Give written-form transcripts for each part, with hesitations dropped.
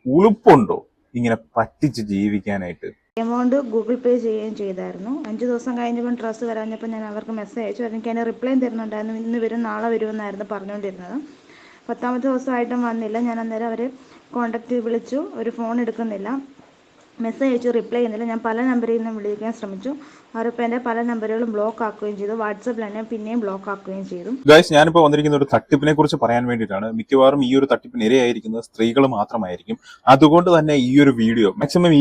ഉളുപ്പുണ്ടോ ഇങ്ങനെ പറ്റിച്ച് ജീവിക്കാനായിട്ട്? എമൗണ്ട് ഗൂഗിൾ പേ ചെയ്യുകയും ചെയ്തായിരുന്നു. 5 ദിവസം കഴിഞ്ഞപ്പോൾ ഡ്രസ്സ് വരാഞ്ഞപ്പോൾ ഞാൻ അവർക്ക് മെസ്സേജ് അയച്ചു. എനിക്ക് അതിന് റിപ്ലൈയും തരുന്നുണ്ടായിരുന്നു. ഇന്ന് വരും നാളെ വരുമെന്നായിരുന്നു പറഞ്ഞുകൊണ്ടിരുന്നത്. 10ാമത്തെ ദിവസമായിട്ടും വന്നില്ല. ഞാൻ അന്നേരം അവരെ വിളിച്ചു. ഒരു ഫോൺ എടുക്കുന്നില്ല. മെസ്സേജ് അയച്ചു, റിപ്ലൈ ചെയ്യുന്നില്ല. ഞാൻ പല നമ്പറിൽ നിന്നും വിളിക്കാൻ ശ്രമിച്ചു. അവരിപ്പോൾ എൻ്റെ പല നമ്പറുകളും ബ്ലോക്ക് ആക്കുകയും ചെയ്തു. വാട്സപ്പിൽ തന്നെ പിന്നെയും ബ്ലോക്ക് ആക്കുകയും ചെയ്തു. ഗൈസ്, ഞാനിപ്പോൾ വന്നിരിക്കുന്ന ഒരു തട്ടിപ്പിനെ കുറിച്ച് പറയാൻ വേണ്ടിയിട്ടാണ്. മിക്കവാറും ഈ ഒരു തട്ടിപ്പിന് ഇരയായിരിക്കുന്നത് സ്ത്രീകൾ മാത്രമായിരിക്കും. അതുകൊണ്ട് തന്നെ ഈ ഒരു വീഡിയോ മാക്സിമം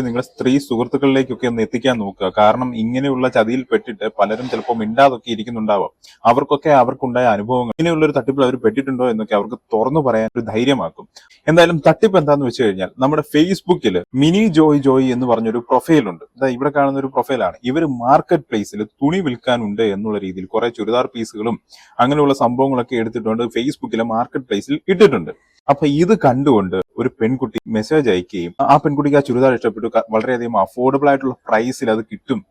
നിങ്ങൾ സ്ത്രീ സുഹൃത്തുക്കളിലേക്കൊക്കെ ഒന്ന് എത്തിക്കാൻ നോക്കുക. കാരണം ഇങ്ങനെയുള്ള ചതിയിൽ പെട്ടിട്ട് പലരും ചിലപ്പോൾ മിണ്ടാതൊക്കെ ഇരിക്കുന്നുണ്ടാവാം. അവർക്കൊക്കെ അവർക്കുണ്ടായ അനുഭവങ്ങൾ, ഇങ്ങനെയുള്ള ഒരു തട്ടിപ്പിൽ അവർ പെട്ടിട്ടുണ്ടോ എന്നൊക്കെ അവർക്ക് തുറന്നു പറയാൻ ഒരു ധൈര്യമാക്കും. എന്തായാലും തട്ടിപ്പ് എന്താന്ന് വെച്ച് കഴിഞ്ഞാൽ, നമ്മുടെ ഫേസ്ബുക്കിൽ മിനി ജോയ് എന്ന് പറഞ്ഞൊരു പ്രൊഫൈലുണ്ട്. ഇവിടെ കാണുന്ന ഒരു പ്രൊഫൈലാണ്. ഇവർ മാർക്കറ്റ് പ്ലേസിൽ തുണി വിൽക്കാനുണ്ട് എന്നുള്ള രീതിയിൽ കുറെ ചുരിദാർ പീസുകളും അങ്ങനെയുള്ള സംഭവങ്ങളൊക്കെ എടുത്തിട്ടുണ്ട് ഫേസ്ബുക്കിലെ മാർക്കറ്റ് പ്ലേസിൽ ഇട്ടിട്ടുണ്ട്. അപ്പൊ ഇത് കണ്ടുകൊണ്ട് ഒരു പെൺകുട്ടി മെസ്സേജ് അയക്കുകയും ആ പെൺകുട്ടിക്ക് ആ ചുരിദാർ ഇഷ്ടപ്പെട്ടു, വളരെയധികം അഫോർഡബിൾ ആയിട്ടുള്ള പ്രൈസിൽ അത് കിട്ടും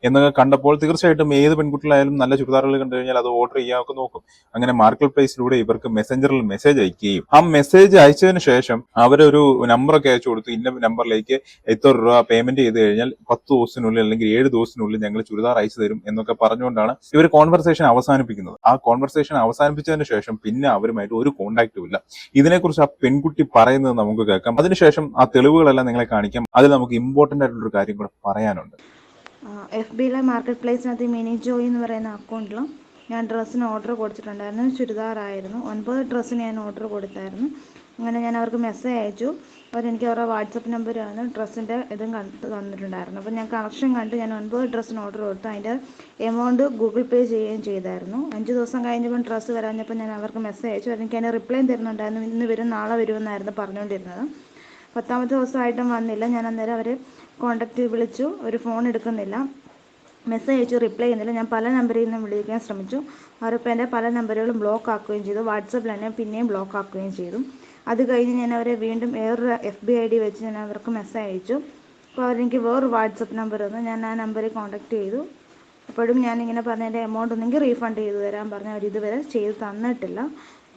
എന്നൊക്കെ കണ്ടപ്പോൾ തീർച്ചയായിട്ടും ഏത് പെൺകുട്ടികളായാലും നല്ല ചുരിദാറുകൾ കണ്ടു കഴിഞ്ഞാൽ അത് ഓർഡർ ചെയ്യാനൊക്കെ നോക്കും. അങ്ങനെ മാർക്കറ്റ് പ്ലേസിലൂടെ ഇവർക്ക് മെസ്സഞ്ചറിൽ മെസ്സേജ് അയക്കുകയും ആ മെസ്സേജ് അയച്ചതിന് ശേഷം അവരൊരു നമ്പറൊക്കെ അയച്ചു കൊടുത്തു. ഇന്ന നമ്പറിലേക്ക് എത്ര രൂപ പേയ്മെന്റ് ചെയ്ത് കഴിഞ്ഞാൽ 10 ദിവസത്തിനുള്ളിൽ അല്ലെങ്കിൽ 7 ദിവസത്തിനുള്ളിൽ ഞങ്ങൾ ചുരിദാർ അയച്ചു തരും എന്നൊക്കെ പറഞ്ഞുകൊണ്ടാണ് ഇവർ കോൺവെർസേഷൻ അവസാനിപ്പിക്കുന്നത്. ആ കോൺവെർസേഷൻ അവസാനിപ്പിച്ചതിന് ശേഷം പിന്നെ അവരുമായിട്ട് ഒരു കോണ്ടാക്റ്റും ഇല്ല. ഇതിനെക്കുറിച്ച് ആ പെൺകുട്ടി പറയുന്നത് നമുക്ക് കേൾക്കാം. അതിനുശേഷം ആ തെളിവുകളെല്ലാം നിങ്ങളെ കാണിക്കാം. അതിൽ നമുക്ക് ഇമ്പോർട്ടന്റ് ആയിട്ടുള്ള ഒരു കാര്യം കൂടെ പറയാനുണ്ട്. FBയിലെ മാർക്കറ്റ് പ്ലേസിനകത്ത് മിനി ജോയ് എന്ന് പറയുന്ന അക്കൗണ്ടിലും ഞാൻ ഡ്രസ്സിന് ഓർഡർ കൊടുത്തിട്ടുണ്ടായിരുന്നു. ചുരിദാറായിരുന്നു. 9 ഡ്രസ്സിന് ഞാൻ ഓർഡർ കൊടുത്തായിരുന്നു. അങ്ങനെ ഞാൻ അവർക്ക് മെസ്സേജ് അയച്ചു. അവരെനിക്ക് അവരുടെ വാട്സപ്പ് നമ്പറാണ് ഡ്രസ്സിൻ്റെ ഇതും തന്നിട്ടുണ്ടായിരുന്നു. അപ്പോൾ ഞാൻ കളക്ഷൻ കണ്ട് ഞാൻ 9 ഡ്രസ്സിന് ഓർഡർ കൊടുത്തു. അതിൻ്റെ എമൗണ്ട് ഗൂഗിൾ പേ ചെയ്യുകയും ചെയ്തായിരുന്നു. 5 ദിവസം കഴിഞ്ഞപ്പോൾ ഡ്രസ്സ് വരാഞ്ഞപ്പോൾ ഞാൻ അവർക്ക് മെസ്സേജ് അയച്ചു. എനിക്ക് അതിന് റിപ്ലൈയും തരുന്നുണ്ടായിരുന്നു. ഇന്ന് വരും നാളെ വരുമെന്നായിരുന്നു പറഞ്ഞുകൊണ്ടിരുന്നത്. 10ാമത്തെ ദിവസമായിട്ടും വന്നില്ല. ഞാൻ അന്നേരം അവരെ വിളിച്ചു. ഒരു ഫോൺ എടുക്കുന്നില്ല. മെസ്സേജ് അയച്ചു, റിപ്ലൈ ചെയ്യുന്നില്ല. ഞാൻ പല നമ്പറിൽ നിന്നും വിളിക്കാൻ ശ്രമിച്ചു. അവരിപ്പോൾ എൻ്റെ പല നമ്പറുകളും ബ്ലോക്ക് ആക്കുകയും ചെയ്തു. വാട്സപ്പിൽ തന്നെ പിന്നെയും ബ്ലോക്ക് ആക്കുകയും ചെയ്തു. അത് കഴിഞ്ഞ് ഞാൻ അവരെ വീണ്ടും വേറൊരു FB ID വെച്ച് ഞാൻ അവർക്ക് മെസ്സേജ് അയച്ചു. അപ്പോൾ അവരെനിക്ക് വേറൊരു വാട്സപ്പ് നമ്പർ തന്നു. ഞാൻ ആ നമ്പറിൽ കോൺടാക്ട് ചെയ്തു. അപ്പോഴും ഞാനിങ്ങനെ പറഞ്ഞ എൻ്റെ എമൗണ്ട് ഒന്നെങ്കിൽ റീഫണ്ട് ചെയ്തു തരാൻ പറഞ്ഞ് അവർ ഇതുവരെ ചെയ്ത് തന്നിട്ടില്ല.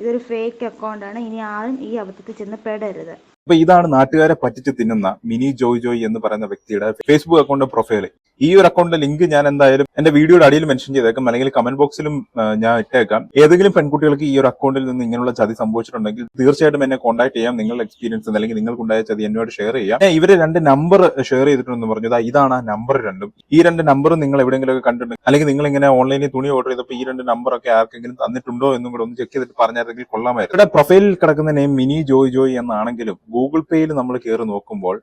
ഇതൊരു ഫേക്ക് അക്കൗണ്ടാണ്. ഇനി ആരും ഈ അബദ്ധത്തിൽ ചെന്ന് പെടരുത്. അപ്പൊ ഇതാണ് നാട്ടുകാരെ പറ്റിച്ച് തിന്നുന്ന മിനി ജോയ് എന്ന് പറയുന്ന വ്യക്തിയുടെ ഫേസ്ബുക്ക് അക്കൗണ്ട് പ്രൊഫൈൽ. ഈ ഒരു അക്കൗണ്ടിന്റെ ലിങ്ക് ഞാൻ എന്തായാലും എന്റെ വീഡിയോയുടെ അടിയിൽ മെൻഷൻ ചെയ്തേക്കാം, അല്ലെങ്കിൽ കമന്റ് ബോക്സിലും ഞാൻ ഇട്ടേക്കാം. ഏതെങ്കിലും പെൺകുട്ടികൾക്ക് ഈ ഒരു അക്കൗണ്ടിൽ നിന്ന് ഇങ്ങനെയുള്ള ചതി സംഭവിച്ചിട്ടുണ്ടെങ്കിൽ തീർച്ചയായിട്ടും എന്നെ കോൺടാക്ട് ചെയ്യാം. നിങ്ങളുടെ എക്സ്പീരിയൻസ് അല്ലെങ്കിൽ നിങ്ങൾക്കുണ്ടായ ചതി എന്നോട് ഷെയർ ചെയ്യാം. ഇവര് 2 നമ്പർ ഷെയർ ചെയ്തിട്ടുണ്ടെന്ന് പറഞ്ഞു. ഇതാണ് ആ നമ്പർ രണ്ടും. ഈ 2 നമ്പറും നിങ്ങൾ എവിടെയെങ്കിലും ഒക്കെ കണ്ടിട്ടുണ്ട്, അല്ലെങ്കിൽ നിങ്ങൾ ഇങ്ങനെ ഓൺലൈനിൽ തുണി ഓർഡർ ചെയ്തപ്പോൾ ഈ 2 നമ്പറൊക്കെ ആർക്കെങ്കിലും തന്നിട്ടുണ്ടോ എന്നും കൂടെ ഒന്ന് ചെക്ക് ചെയ്തിട്ട് പറഞ്ഞായിരുന്നെങ്കിൽ കൊള്ളാമായിരുന്നു. ഇവിടെ പ്രൊഫൈലിൽ കിടക്കുന്ന നെയിം മിനി ജോയ് എന്നാണെങ്കിലും ഗൂഗിൾ പേയിൽ നമ്മൾ കയറി നോക്കുമ്പോൾ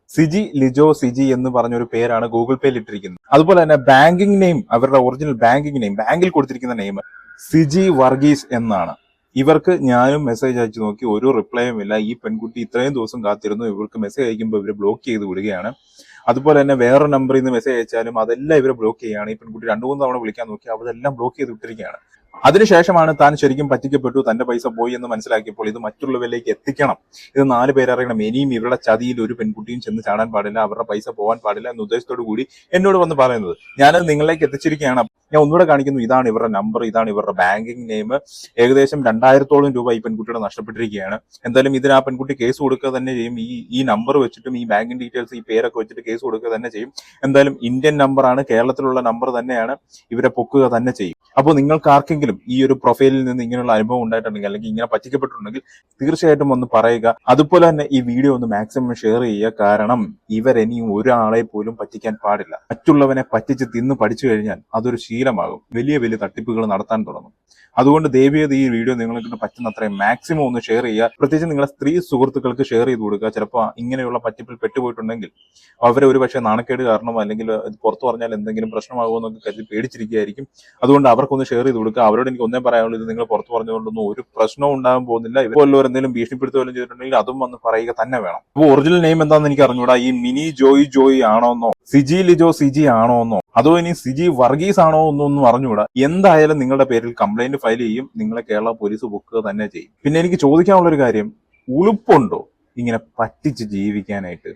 സിജി എന്ന് പറഞ്ഞൊരു പേരാണ് ഗൂഗിൾ പേയിൽ ഇട്ടിരിക്കുന്നത്. അതുപോലെ തന്നെ ബാങ്കിങ് നെയിം, അവരുടെ ഒറിജിനൽ ബാങ്കിങ് നെയിം, ബാങ്കിൽ കൊടുത്തിരിക്കുന്ന നെയിം സിജി വർഗീസ് എന്നാണ്. ഇവർക്ക് ഞാനും മെസ്സേജ് അയച്ചു നോക്കി, ഒരു റിപ്ലൈയും ഇല്ല. ഈ പെൺകുട്ടി ഇത്രയും ദിവസം കാത്തിരുന്നു. ഇവർക്ക് മെസ്സേജ് അയക്കുമ്പോൾ ഇവർ ബ്ലോക്ക് ചെയ്ത് വിടുകയാണ്. അതുപോലെ തന്നെ വേറെ നമ്പറിൽ നിന്ന് മെസ്സേജ് അയച്ചാലും അതെല്ലാം ഇവരെ ബ്ലോക്ക് ചെയ്യുകയാണ്. ഈ പെൺകുട്ടി 2-3 തവണ വിളിക്കാൻ നോക്കി, അതെല്ലാം ബ്ലോക്ക് ചെയ്ത് വിട്ടിരിക്കുകയാണ്. അതിനുശേഷമാണ് താൻ ശരിക്കും പറ്റിക്കപ്പെട്ടു, തന്റെ പൈസ പോയി എന്ന് മനസ്സിലാക്കിയപ്പോൾ ഇത് മറ്റുള്ളവരിലേക്ക് എത്തിക്കണം, ഇത് 4 പേരറിയണം, ഇനിയും ഇവരുടെ ചതിയിൽ ഒരു പെൺകുട്ടിയും ചെന്ന് ചാടാൻ പാടില്ല, അവരുടെ പൈസ പോകാൻ പാടില്ല എന്ന ഉദ്ദേശത്തോടു കൂടി എന്നോട് വന്ന് പറയുന്നത്. ഞാനത് നിങ്ങളിലേക്ക് എത്തിച്ചിരിക്കുകയാണ്. ഞാൻ ഒന്നുകൂടെ കാണിക്കുന്നു. ഇതാണ് ഇവരുടെ നമ്പർ, ഇതാണ് ഇവരുടെ ബാങ്കിങ് നെയിം. ഏകദേശം 2000-ഓളം രൂപ ഈ പെൺകുട്ടിയുടെ നഷ്ടപ്പെട്ടിരിക്കുകയാണ്. എന്തായാലും ഇതിന് ആ പെൺകുട്ടി കേസ് കൊടുക്കുക തന്നെ ചെയ്യും. ഈ നമ്പർ വെച്ചിട്ടും ഈ ബാങ്കിങ് ഡീറ്റെയിൽസ് ഈ പേരൊക്കെ വെച്ചിട്ട് കേസ് കൊടുക്കുക തന്നെ ചെയ്യും. എന്തായാലും ഇന്ത്യൻ നമ്പറാണ്, കേരളത്തിലുള്ള നമ്പർ തന്നെയാണ്, ഇവരെ പൊക്കുക തന്നെ ചെയ്യും. അപ്പോൾ നിങ്ങൾക്ക് ആർക്കെങ്കിലും ഈ ഒരു പ്രൊഫൈലിൽ നിന്ന് ഇങ്ങനെയുള്ള അനുഭവം ഉണ്ടായിട്ടുണ്ടെങ്കിൽ അല്ലെങ്കിൽ ഇങ്ങനെ പറ്റിക്കപ്പെട്ടിട്ടുണ്ടെങ്കിൽ തീർച്ചയായിട്ടും ഒന്ന് പറയുക. അതുപോലെ തന്നെ ഈ വീഡിയോ ഒന്ന് മാക്സിമം ഷെയർ ചെയ്യുക. കാരണം ഇവരിനിയും ഒരാളെ പോലും പറ്റിക്കാൻ പാടില്ല. മറ്റുള്ളവനെ പറ്റിച്ച് തിന്ന് പഠിച്ചു കഴിഞ്ഞാൽ അതൊരു ശീലമാകും. വലിയ വലിയ തട്ടിപ്പുകൾ നടത്താൻ തുടങ്ങും. അതുകൊണ്ട് ദയവേത് ഈ വീഡിയോ നിങ്ങൾക്ക് പറ്റുന്നത്രയും മാക്സിമം ഒന്ന് ഷെയർ ചെയ്യുക. പ്രത്യേകിച്ച് നിങ്ങളുടെ സ്ത്രീ സുഹൃത്തുക്കൾക്ക് ഷെയർ ചെയ്ത് കൊടുക്കുക. ചിലപ്പോൾ ഇങ്ങനെയുള്ള പറ്റിപ്പിൽ പെട്ടുപോയിട്ടുണ്ടെങ്കിൽ അവരെ ഒരു പക്ഷേ നാണക്കേട് കാരണമോ അല്ലെങ്കിൽ ഇത് പുറത്തു പറഞ്ഞാൽ എന്തെങ്കിലും പ്രശ്നമാകുമോ എന്നൊക്കെ കരുതി പേടിച്ചിരിക്കുകയായിരിക്കും. അതുകൊണ്ട് അവർക്കൊന്ന് ഷെയർ ചെയ്ത് കൊടുക്കുക. അവരോട് എനിക്ക് ഒന്നേ പറയാനുള്ളൂ, ഇത് നിങ്ങൾ പുറത്തു പറഞ്ഞുകൊണ്ടൊന്നും ഒരു പ്രശ്നവും ഉണ്ടാകാൻ പോകുന്നില്ല. ഇവരെല്ലാവരും എന്തെങ്കിലും ഭീഷണിപ്പെടുത്തുകയും ചെയ്തിട്ടുണ്ടെങ്കിൽ അതും വന്ന് പറയുക തന്നെ വേണം. അപ്പോൾ ഒറിജിനൽ നെയിം എന്താണെന്ന് എനിക്ക് അറിഞ്ഞൂടാ. ഈ മിനി ജോയ് ആണോന്നോ സിജി ആണോന്നോ അതോ ഇനി സിജി വർഗീസ് ആണോ എന്നൊന്നും അറിഞ്ഞുകൂടാ. എന്തായാലും നിങ്ങളുടെ പേരിൽ കംപ്ലൈന്റ് ഫയൽ ചെയ്യും. നിങ്ങളെ കേരള പോലീസ് പൊക്കുക തന്നെ ചെയ്യും. പിന്നെ എനിക്ക് ചോദിക്കാനുള്ളൊരു കാര്യം, ഉളുപ്പുണ്ടോ ഇങ്ങനെ പറ്റിച്ച് ജീവിക്കാനായിട്ട്?